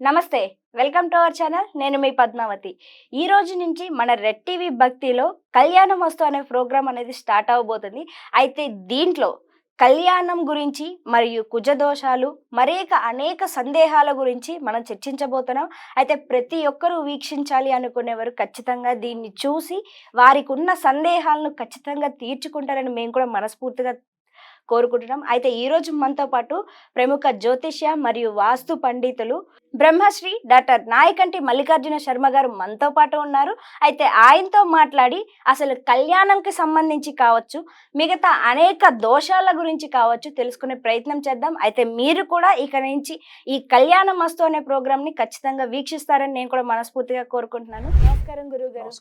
నమస్తే. Welcome to our channel. నేను మీ పద్మావతి. ఈ రోజు నుంచి మన రెడ్ టీవీ భక్తిలో కళ్యాణమస్తు అనే ప్రోగ్రామ్ అనేది స్టార్ట్ అవ్వబోతుంది. అయితే దీంట్లో కళ్యాణం గురించి మరియు కుజదోషాలు అనేక సందేహాల గురించి మనం చర్చించబోతున్నాం. అయితే ప్రతి ఒక్కరూ వీక్షించాలి అనుకునేవారు ఖచ్చితంగా దీన్ని చూసి వారికున్న సందేహాలను ఖచ్చితంగా తీర్చుకుంటారని మేము కూడా మనస్ఫూర్తిగా కోరుకుంటున్నాం. అయితే ఈరోజు మనతో పాటు ప్రముఖ జ్యోతిష్య మరియు వాస్తు పండితులు బ్రహ్మశ్రీ డాక్టర్ నాయకంటి మల్లికార్జున శర్మ గారు మనతో పాటు ఉన్నారు. అయితే ఆయనతో మాట్లాడి అసలు కళ్యాణంకి సంబంధించి కావచ్చు, మిగతా అనేక దోషాల గురించి కావచ్చు తెలుసుకునే ప్రయత్నం చేద్దాం. అయితే మీరు కూడా ఇక నుంచి ఈ కళ్యాణ మస్తు అనే ప్రోగ్రామ్ని ఖచ్చితంగా వీక్షిస్తారని నేను కూడా మనస్ఫూర్తిగా కోరుకుంటున్నాను. నమస్కారం గురువు గారు.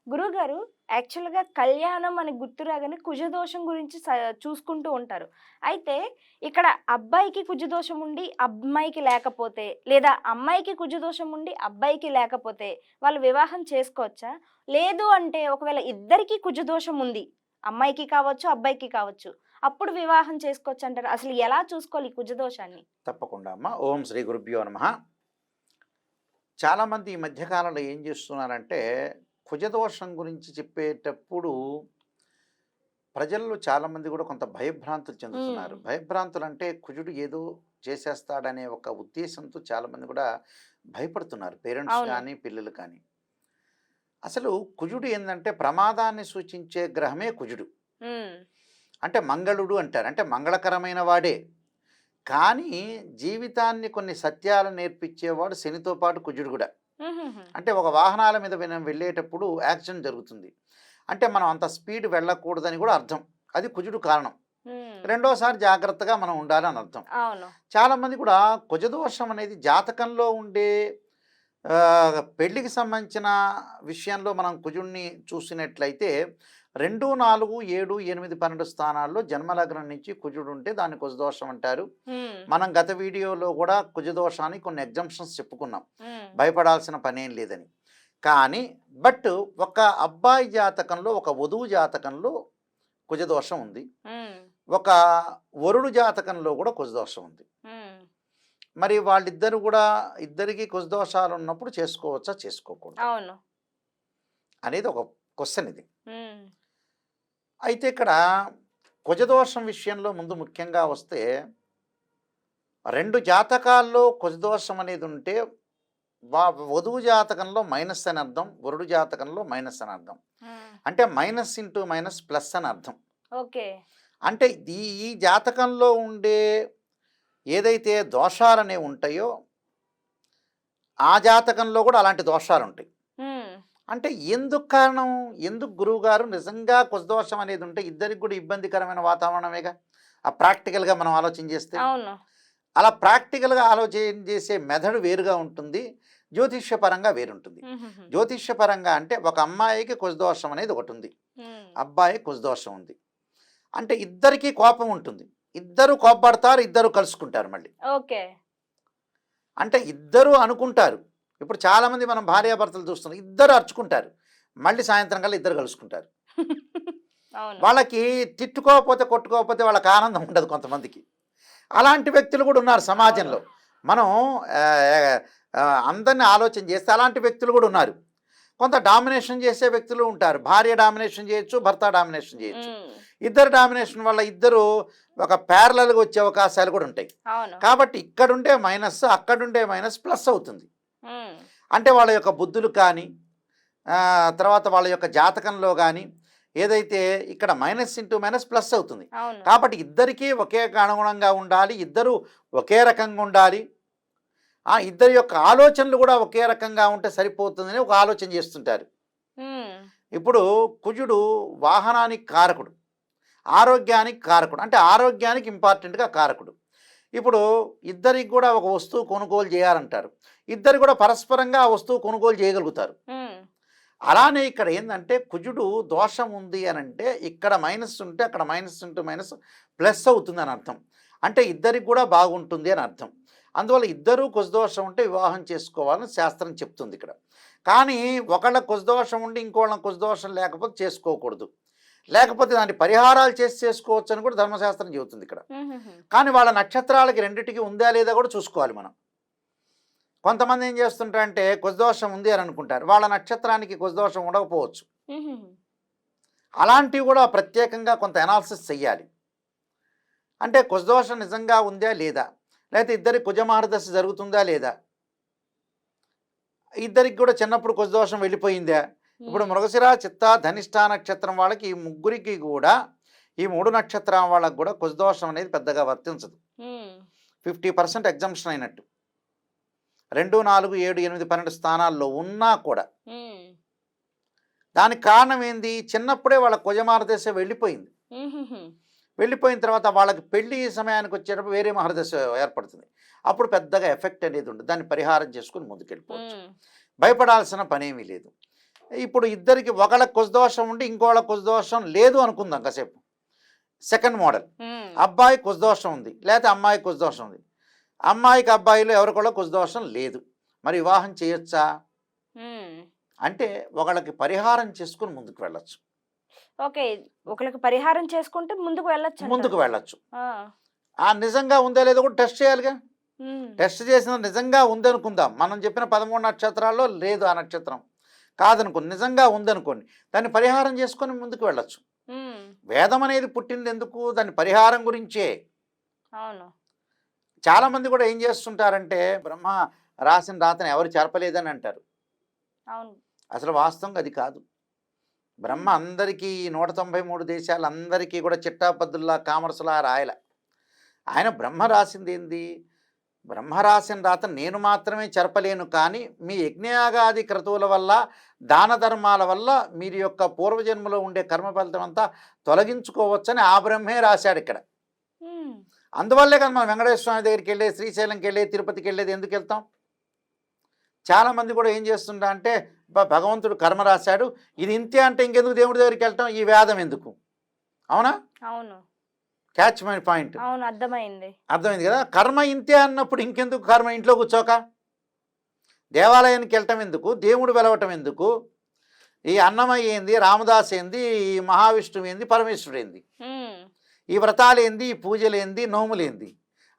గురుగారు, యాక్చువల్గా కళ్యాణం అని గుర్తు రాగానే కుజదోషం గురించి చూసుకుంటూ ఉంటారు. అయితే ఇక్కడ అబ్బాయికి కుజదోషం ఉండి అమ్మాయికి లేకపోతే, లేదా అమ్మాయికి కుజదోషం ఉండి అబ్బాయికి లేకపోతే వాళ్ళు వివాహం చేసుకోవచ్చా? లేదు అంటే ఒకవేళ ఇద్దరికి కుజదోషం ఉంది, అమ్మాయికి కావచ్చు అబ్బాయికి కావచ్చు, అప్పుడు వివాహం చేసుకోవచ్చు అంటారు. అసలు ఎలా చూసుకోవాలి ఈ కుజదోషాన్ని? తప్పకుండా అమ్మ. ఓం శ్రీ గురుభ్యో నమః. చాలామంది ఈ మధ్యకాలంలో ఏం చేస్తున్నారంటే కుజదోషం గురించి చెప్పేటప్పుడు ప్రజల్లో చాలామంది కూడా కొంత భయభ్రాంతులు చెందుతున్నారు. భయభ్రాంతులు అంటే కుజుడు ఏదో చేసేస్తాడనే ఒక ఉద్దేశంతో చాలామంది కూడా భయపడుతున్నారు, పేరెంట్స్ అవును. కానీ పిల్లలు కానీ. అసలు కుజుడు ఏంటంటే ప్రమాదాన్ని సూచించే గ్రహమే కుజుడు. ఉమ్, అంటే మంగళుడు అంటారు, అంటే మంగళకరమైన వాడే. కానీ జీవితాన్ని కొన్ని సత్యాలు నేర్పించేవాడు శనితో పాటు కుజుడు కూడా. ఉహుహు, అంటే ఒక వాహనాల మీద మనం వెళ్ళేటప్పుడు యాక్సిడెంట్ జరుగుతుంది అంటే మనం అంత స్పీడ్ వెళ్ళకూడదని కూడా అర్థం. అది కుజుడు కారణం. ఉమ్, రెండోసారి జాగ్రత్తగా మనం ఉండాలని అర్థం. అవును. చాలామంది కూడా కుజదోషం అనేది జాతకంలో ఉండే ఆ, పెళ్లికి సంబంధించిన విషయంలో మనం కుజుడిని చూసినట్లయితే 2, 4, 7, 8, 12 స్థానాల్లో జన్మలగ్నం నుంచి కుజుడు ఉంటే దాన్ని కుజదోషం అంటారు. ఉమ్, మనం గత వీడియోలో కూడా కుజదోషానికి కొన్ని ఎగ్జాంప్షన్స్ చెప్పుకున్నాం, ఉమ్, భయపడాల్సిన పనేం లేదని. కానీ ఒక అబ్బాయి జాతకంలో, ఒక వధువు జాతకంలో కుజదోషం ఉంది, ఉమ్, ఒక వరుడు జాతకంలో కూడా కుజదోషం ఉంది. ఉమ్, మరి వాళ్ళిద్దరు కూడా ఇద్దరికి కుజదోషాలు ఉన్నప్పుడు చేసుకోవచ్చా చేసుకోకూడదు అవును. అనేది ఒక క్వశ్చన్ ఇది. ఉమ్, అయితే ఇక్కడ కుజదోషం విషయంలో ముందు ముఖ్యంగా వస్తే 2 జాతకాల్లో కుజదోషం అనేది ఉంటే వధువు జాతకంలో మైనస్ అని అర్థం, వరుడు జాతకంలో మైనస్ అని అర్థం. ఉమ్, అంటే మైనస్ ఇంటూ మైనస్ ప్లస్ అని అర్థం. ఓకే. అంటే ఈ జాతకంలో ఉండే ఏదైతే దోషాలనేవి ఉంటాయో ఆ జాతకంలో కూడా అలాంటి దోషాలు ఉంటాయి. ఉమ్, అంటే ఎందుకు కారణం, ఎందుకు గురువుగారు నిజంగా కుజదోషం అనేది ఉంటే ఇద్దరికి కూడా ఇబ్బందికరమైన వాతావరణమేగా ఆ ప్రాక్టికల్గా మనం ఆలోచన చేస్తే. అవును. అలా ప్రాక్టికల్గా ఆలోచన చేసే మెథడ్ వేరుగా ఉంటుంది, జ్యోతిష్యపరంగా వేరుంటుంది. ఉహుహు, జ్యోతిష్యపరంగా అంటే ఒక అమ్మాయికి కుజదోషం అనేది ఒకటి ఉంది, ఉమ్, అబ్బాయి కుజదోషం ఉంది. అంటే ఇద్దరికీ కోపం ఉంటుంది, ఇద్దరు కోపపడతారు, ఇద్దరు కలుసుకుంటారు మళ్ళీ. ఓకే. అంటే ఇద్దరు అనుకుంటారు. ఇప్పుడు చాలామంది మనం భార్యాభర్తలు చూస్తున్నాం, ఇద్దరు అరుచుకుంటారు, మళ్ళీ సాయంత్రం కల్లా ఇద్దరు కలుసుకుంటారు. అవును. వాళ్ళకి తిట్టుకోకపోతే కొట్టుకోకపోతే వాళ్ళకి ఆనందం ఉండదు కొంతమందికి. అలాంటి వ్యక్తులు కూడా ఉన్నారు సమాజంలో. మనం ఆ, ఆ, అందరినీ ఆలోచన చేస్తే అలాంటి వ్యక్తులు కూడా ఉన్నారు. కొంత డామినేషన్ చేసే వ్యక్తులు ఉంటారు, భార్య డామినేషన్ చేయొచ్చు, భర్త డామినేషన్ చేయొచ్చు. ఉమ్, ఇద్దరు డామినేషన్ వల్ల ఇద్దరు ఒక ప్యారలల్గా వచ్చే అవకాశాలు కూడా ఉంటాయి. అవును. కాబట్టి ఇక్కడుండే మైనస్ అక్కడుండే మైనస్ ప్లస్ అవుతుంది. ఉమ్, అంటే వాళ్ళ యొక్క బుద్ధులు కానీ తర్వాత వాళ్ళ యొక్క జాతకంలో కానీ ఏదైతే ఇక్కడ మైనస్ ఇంటూ మైనస్ ప్లస్ అవుతుంది. అవును. కాబట్టి ఇద్దరికీ ఒకే అనుగుణంగా ఉండాలి, ఇద్దరు ఒకే రకంగా ఉండాలి, ఇద్దరి యొక్క ఆలోచనలు కూడా ఒకే రకంగా ఉంటే సరిపోతుందని ఒక ఆలోచన చేస్తుంటారు. ఉమ్, ఇప్పుడు కుజుడు వాహనానికి కారకుడు, ఆరోగ్యానికి కారకుడు, అంటే ఆరోగ్యానికి ఇంపార్టెంట్గా కారకుడు. ఇప్పుడు ఇద్దరికి కూడా ఒక వస్తువు కొనుగోలు చేయాలంటారు, ఇద్దరు కూడా పరస్పరంగా ఆ వస్తువు కొనుగోలు చేయగలుగుతారు. ఉమ్, అలానే ఇక్కడ ఏంటంటే కుజుడు దోషం ఉంది అని అంటే ఇక్కడ మైనస్ ఉంటే అక్కడ మైనస్ ఇంటూ మైనస్ ప్లస్ అవుతుంది అని అర్థం. అంటే ఇద్దరికి కూడా బాగుంటుంది అని అర్థం. అందువల్ల ఇద్దరూ కుజదోషం ఉంటే వివాహం చేసుకోవాలని శాస్త్రం చెప్తుంది ఇక్కడ. కానీ ఒకళ్ళ కుజదోషం ఉండి ఇంకోళ్ళ కుజదోషం లేకపోతే చేసుకోకూడదు, లేకపోతే దాన్ని పరిహారాలు చేసి చేసుకోవచ్చు అని కూడా ధర్మశాస్త్రం చెబుతుంది ఇక్కడ. ఉహుహు, కానీ వాళ్ళ నక్షత్రాలకి రెండిటికి ఉందా లేదా కూడా చూసుకోవాలి మనం. కొంతమంది ఏం చేస్తుంటారంటే కుజదోషం ఉంది అని అనుకుంటారు, వాళ్ళ నక్షత్రానికి కుజదోషం ఉండకపోవచ్చు. హుహు. అలాంటివి కూడా ప్రత్యేకంగా కొంత అనాలిసిస్ చెయ్యాలి. అంటే కుజదోషం నిజంగా ఉందా లేదా, లేకపోతే ఇద్దరి కుజమహర్దశ జరుగుతుందా లేదా, ఇద్దరికి కూడా చిన్నప్పుడు కుజదోషం వెళ్ళిపోయిందా. ఇప్పుడు హ్మ్. మృగశిర, చిత్త, ధనిష్ట నక్షత్రం వాళ్ళకి ఈ ముగ్గురికి కూడా, ఈ 3 నక్షత్రం వాళ్ళకి కూడా కుజదోషం అనేది పెద్దగా వర్తించదు. హ్మ్. 50% ఎగ్జంప్షన్ అయినట్టు. 2, 4, 7, 8, 12 స్థానాల్లో ఉన్నా కూడా. హ్మ్. దానికి కారణం ఏంది, చిన్నప్పుడే వాళ్ళ కుజమహర్దశ వెళ్ళిపోయింది. హుహుహు. వెళ్ళిపోయిన తర్వాత వాళ్ళకి పెళ్లి సమయానికి వచ్చేటప్పుడు వేరే మహర్దశ ఏర్పడుతుంది. అప్పుడు పెద్దగా ఎఫెక్ట్ అనేది ఉండదు. దాన్ని పరిహారం చేసుకుని ముందుకెళ్ళిపోవచ్చు. హ్మ్. భయపడాల్సిన పనేమీ లేదు. ఇప్పుడు ఇద్దరికి ఒకళ్ళకి కుజదోషం ఉండి ఇంకోళ్ళకి కుజదోషం లేదు అనుకుందాం కాసేపు. సెకండ్ మోడల్, హ్మ్. అబ్బాయి కుజదోషం ఉంది, లేకపోతే అమ్మాయి కుజదోషం ఉంది. అమ్మాయికి అబ్బాయిలో ఎవరికొకళ్ళ కుజదోషం లేదు. మరి వివాహం చేయొచ్చా హ్మ్. అంటే ఒకళ్ళకి పరిహారం చేసుకుని ముందుకు వెళ్ళొచ్చు. ఓకే. ఒకళ్ళకి పరిహారం చేసుకుంటే ముందుకు ముందుకు వెళ్ళొచ్చంటారు. వెళ్ళొచ్చు. ఆ! ఆ నిజంగా ఉందో లేదో కూడా టెస్ట్ చేయాలిగా. హ్మ్. టెస్ట్ చేసిన నిజంగా ఉందనుకుందాం, మనం చెప్పిన 13 నక్షత్రాల్లో లేదు ఆ నక్షత్రం కాదనుకోండి, నిజంగా ఉందనుకోండి, దాన్ని పరిహారం చేసుకొని ముందుకు వెళ్ళొచ్చు. హ్మ్. వేదం అనేది పుట్టింది ఎందుకు, దాని పరిహారం గురించే. అవును. చాలామంది కూడా ఏం చేస్తుంటారంటే బ్రహ్మ రాసిన రాతను ఎవరు చెరపలేదని అంటారు. అవును. అసలు వాస్తవంగా అది కాదు. బ్రహ్మ హ్మ్. అందరికీ 193 దేశాలందరికీ కూడా చిట్టాపద్దుల్లా కామర్సులా రాయల. ఆయన బ్రహ్మ రాసింది ఏంది, బ్రహ్మ రాసిన రాత నేను మాత్రమే చెరపలేను, కానీ మీ యజ్ఞయాగాది క్రతువుల వల్ల, దాన ధర్మాల వల్ల మీరు యొక్క పూర్వజన్మలో ఉండే కర్మ ఫలితం అంతా తొలగించుకోవచ్చని ఆ బ్రహ్మే రాశాడు ఇక్కడ. హ్మ్. అందువల్లే కదా మనం వెంకటేశ్వర స్వామి దగ్గరికి వెళ్ళి, శ్రీశైలంకి వెళ్ళి, తిరుపతికి వెళ్ళేది ఎందుకు వెళ్తాం. చాలామంది కూడా ఏం చేస్తుంటా అంటే భగవంతుడు కర్మ రాశాడు, ఇది ఇంతే అంటే ఇంకెందుకు దేవుడి దగ్గరికి వెళ్ళటం, ఈ వేదం ఎందుకు. అవునా? అవును. Catch my point. అవును. అర్థమైంది. అర్థమైంది కదా. కర్మ ఇంతే అన్నప్పుడు ఇంకెందుకు కర్మ, ఇంట్లో కూర్చోక దేవాలయానికి వెళ్ళటం ఎందుకు, దేవుడు వెలవటం ఎందుకు, ఈ అన్నమయ్య ఏంది, రామదాస్ ఏంది, ఈ మహావిష్ణువు ఏంది, పరమేశ్వరుడు ఏంది, హ్మ్. ఈ వ్రతాలు ఏంది, ఈ పూజలు ఏంది, నోములు ఏంది.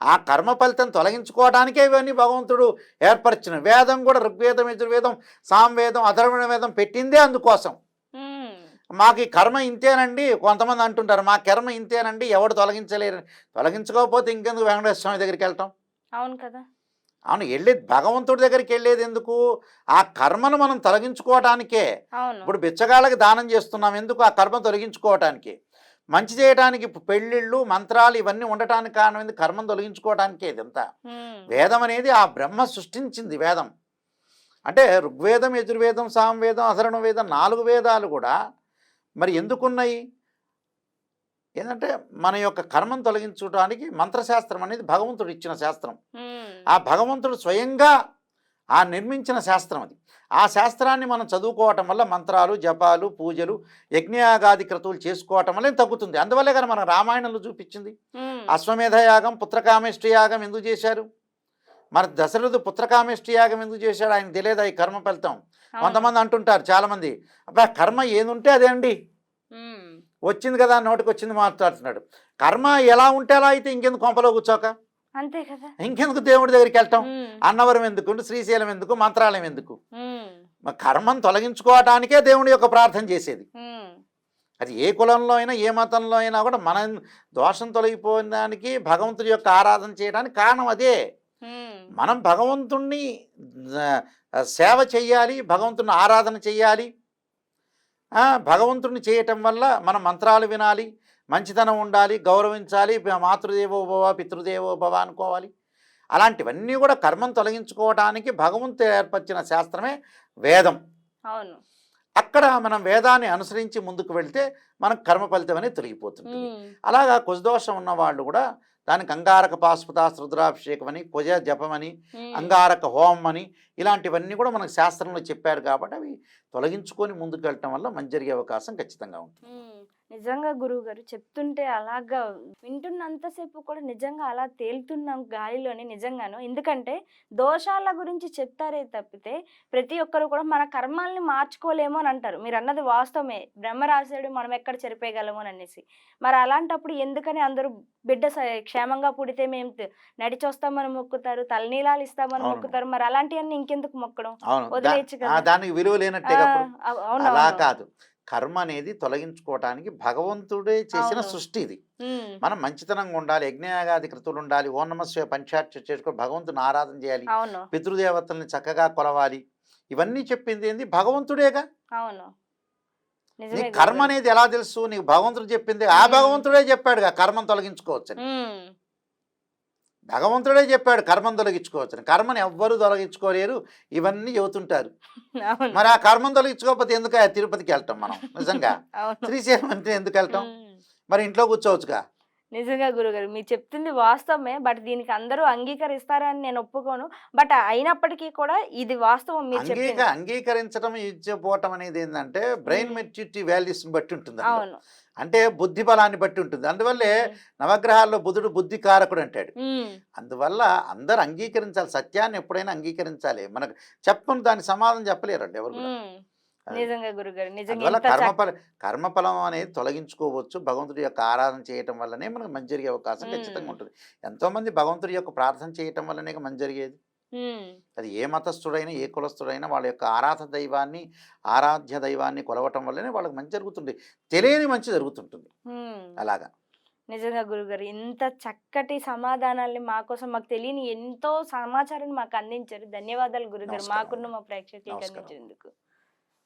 ఆ కర్మ ఫలితం తొలగించుకోవడానికే ఇవన్నీ భగవంతుడు ఏర్పరిచిన. వేదం కూడా ఋగ్వేదం, యజుర్వేదం, సామవేదం, అథర్వణ వేదం పెట్టిందే అందుకోసం. హ్మ్. మాకు ఈ కర్మ ఇంతేనండి, కొంతమంది అంటుంటారు మా కర్మ ఇంతేనండి, ఎవడు తొలగించలేరు. తొలగించుకోకపోతే ఇంకెందుకు వెంకటేశ్వర స్వామి దగ్గరికి వెళ్తాం. అవును కదా! అవును, వెళ్ళేది భగవంతుడి దగ్గరికి వెళ్ళేది ఎందుకు, ఆ కర్మను మనం తొలగించుకోవటానికే. అవును. ఇప్పుడు బిచ్చగాళ్ళకి దానం చేస్తున్నాం ఎందుకు, ఆ కర్మ తొలగించుకోవటానికి. మంచి చేయడానికి పెళ్ళిళ్ళు, మంత్రాలు ఇవన్నీ ఉండటానికి కారణం ఏంది, కర్మను తొలగించుకోవటానికే ఇదంతా. హ్మ్. వేదం అనేది ఆ బ్రహ్మ సృష్టించింది వేదం. అంటే ఋగ్వేదం, యజుర్వేదం, సామవేదం, అథర్వణ వేదం 4 వేదాలు కూడా మరి ఎందుకున్నాయి, ఏంటంటే మన యొక్క కర్మను తొలగించడానికి. మంత్రశాస్త్రం అనేది భగవంతుడు ఇచ్చిన శాస్త్రం. హ్మ్. ఆ భగవంతుడు స్వయంగా ఆ నిర్మించిన శాస్త్రం అది. ఆ శాస్త్రాన్ని మనం చదువుకోవటం వల్ల మంత్రాలు, జపాలు, పూజలు, యజ్ఞయాగాది క్రతువులు చేసుకోవటం వల్ల తగ్గుతుంది. అందువల్లే కదా మన రామాయణంలో చూపించింది. హ్మ్. అశ్వమేధ యాగం, పుత్రకామేష్టి యాగం ఎందుకు చేశారు, మన దశరథుడు పుత్రకామేష్టి యాగం ఎందుకు చేశాడు, ఆయన తెలియదా ఈ కర్మ ఫలితం. అవును. కొంతమంది అంటుంటారు చాలామంది, అబ్బా కర్మ ఏదుంటే అదే అండి, హ్మ్. వచ్చింది కదా నోటికి వచ్చింది మాట్లాడుతున్నాడు. కర్మ ఎలా ఉంటే అలా అయితే ఇంకెందుకు కొంపలో కూర్చోక, అంతే కదా! ఇంకెందుకు దేవుడి దగ్గరికి వెళ్ళటం, హ్మ్. అన్నవరం ఎందుకు, శ్రీశైలం ఎందుకు, మంత్రాలయం ఎందుకు. హ్మ్. కర్మను తొలగించుకోవటానికే దేవుడి యొక్క ప్రార్థన చేసేది. హ్మ్. అది ఏ కులంలో అయినా, ఏ మతంలో అయినా కూడా మన దోషం తొలగిపోవడానికి భగవంతుడి యొక్క ఆరాధన చేయడానికి కారణం అదే. హ్మ్. మనం భగవంతుణ్ణి సేవ చెయ్యాలి, భగవంతుని ఆరాధన చెయ్యాలి. భగవంతుడిని చేయటం వల్ల మనం మంత్రాలు వినాలి, మంచితనం ఉండాలి, గౌరవించాలి, మాతృదేవోభవ, పితృదేవోభవ అనుకోవాలి. అలాంటివన్నీ కూడా కర్మను తొలగించుకోవడానికి భగవంతుడు ఏర్పరిచిన శాస్త్రమే వేదం. అవును. అక్కడ మనం వేదాన్ని అనుసరించి ముందుకు వెళ్తే మనకు కర్మ ఫలితం అనేది తొలగిపోతుంటుంది. హ్మ్. అలాగా కుజదోషం ఉన్న వాళ్ళు కూడా దానికి అంగారక పాశుపతాస్త్ర రుద్రాభిషేకం అని, కుజ జపమని, హ్మ్. అంగారక హోమం అని, ఇలాంటివన్నీ కూడా మనకు శాస్త్రంలో చెప్పారు కాబట్టి అవి తొలగించుకొని ముందుకు వెళ్ళటం వల్ల మంచి జరిగే అవకాశం ఖచ్చితంగా ఉంటుంది. హ్మ్. నిజంగా గురువుగారు చెప్తుంటే అలాగా వింటున్నంతసేపు కూడా నిజంగా అలా తేలుతున్నాం గాలిలోని నిజంగాను. ఎందుకంటే దోషాల గురించి చెప్తారే తప్పితే ప్రతి ఒక్కరు కూడా మన కర్మాల్ని మార్చుకోలేము అని అంటారు. మీరన్నది వాస్తవమే. బ్రహ్మ రాసాడు మనం ఎక్కడ చెరిపేయగలము అని అనేసి. మరి అలాంటప్పుడు ఎందుకని అందరూ బిడ్డ క్షేమంగా పుడితే మేము నడిచొస్తామని మొక్కుతారు. తలనీలాలు ఇస్తామని అవును. మొక్కుతారు. మరి అలాంటియన్నీ ఇంకెందుకు మొక్కడం? అవును. వదిలేయొచ్చు కదా! దానికి విలువ ఆ! లేనట్టేగా అప్పుడు. అలా అవునవును. కాదు. కర్మ అనేది తొలగించుకోవటానికి భగవంతుడే చేసిన అవును. సృష్టి ఇది. హ్మ్. మనం మంచితనంగా ఉండాలి, యజ్ఞయాగాది క్రతువులు ఉండాలి, ఓం నమః శివాయ పంచాక్షరి చేసుకొని భగవంతుని ఆరాధన చేయాలి, అవును. పితృదేవతల్ని చక్కగా కొలవాలి. ఇవన్నీ చెప్పింది ఏంది? భగవంతుడేగా. అవును. నిజమే నీకు కర్మ గురుగారు. అనేది ఎలా తెలుసు? నీకు భగవంతుడు చెప్పింది. ఆ హ్మ్. భగవంతుడే చెప్పాడుగా కర్మను తొలగించుకోవచ్చని. హ్మ్. భగవంతుడే చెప్పాడు కర్మను తొలగించుకోవచ్చని. కర్మని ఎవ్వరూ తొలగించుకోలేరు. ఇవన్నీ చెబుతుంటారు. అవును. మరి ఆ కర్మను తొలగించుకోకపోతే ఎందుకయ్యా తిరుపతికి వెళ్తాం మనం నిజంగా? అవును. శ్రీశైలం అంటే ఎందుకు వెళ్తాం? హ్మ్. మరి ఇంట్లో కూర్చోవచ్చుగా. నిజంగా గురుగారు. మీరు చెప్తుంది వాస్తవమే. బట్ దీనికి అందరూ అంగీకరిస్తారని నేను ఒప్పుకోను. బట్ అయినప్పటికీ కూడా ఇది వాస్తవం మీరు చెప్పింది. అంగీకరించడం, ఇచ్చిపోవటం అనేది ఏందంటే బ్రెయిన్ హ్మ్. మెచ్యూరిటీ వాల్యూస్‌ని బట్టి ఉంటుంది అందులో. అవును. అంటే బుద్ధి బలాన్ని బట్టి ఉంటుంది. అందువల్లే హ్మ్. నవగ్రహాల్లో బుధుడు బుద్ధి కారకుడు అంటాడు. హ్మ్. అందువల్ల అందరూ అంగీకరించాలి. సత్యాన్ని ఎప్పుడైనా అంగీకరించాలి. మనకు చెప్పని దానికి సమాధానం చెప్పలేరండి ఎవరు కూడా. హ్మ్. అది. నిజంగా గురుగారు. నిజంగా అందువల్ల ఎంత కర్మఫలం అనేది తొలగించుకోవచ్చు. భగవంతుడి యొక్క ఆరాధన చేయటం వల్లనే మనకు మంచి జరిగే అవకాశం ఖచ్చితంగా హ్మ్. ఉంటుంది. ఎంతోమంది భగవంతుడి యొక్క ప్రార్థన చేయటం వల్లనే మంచి జరిగేది. హ్మ్. అది ఏ మతస్థుడైనా, ఏ కులస్థుడైనా వాళ్ళ యొక్క ఆరాధ్య దైవాన్ని కొలవటం వల్లనే వాళ్ళకి మంచి జరుగుతుంది. తెలియని మంచి జరుగుతుంటుంది. హ్మ్. అలాగా. నిజంగా గురుగారు. ఇంత చక్కటి సమాధానాల్ని మా కోసం మాకు తెలియని ఎంతో సమాచారాన్ని మాకు అందించారు. ధన్యవాదాలు గురుగారు. నమస్కారం మాకున్న అండి. మా ప్రేక్షకులకి నమస్కారం. అందించినందుకు.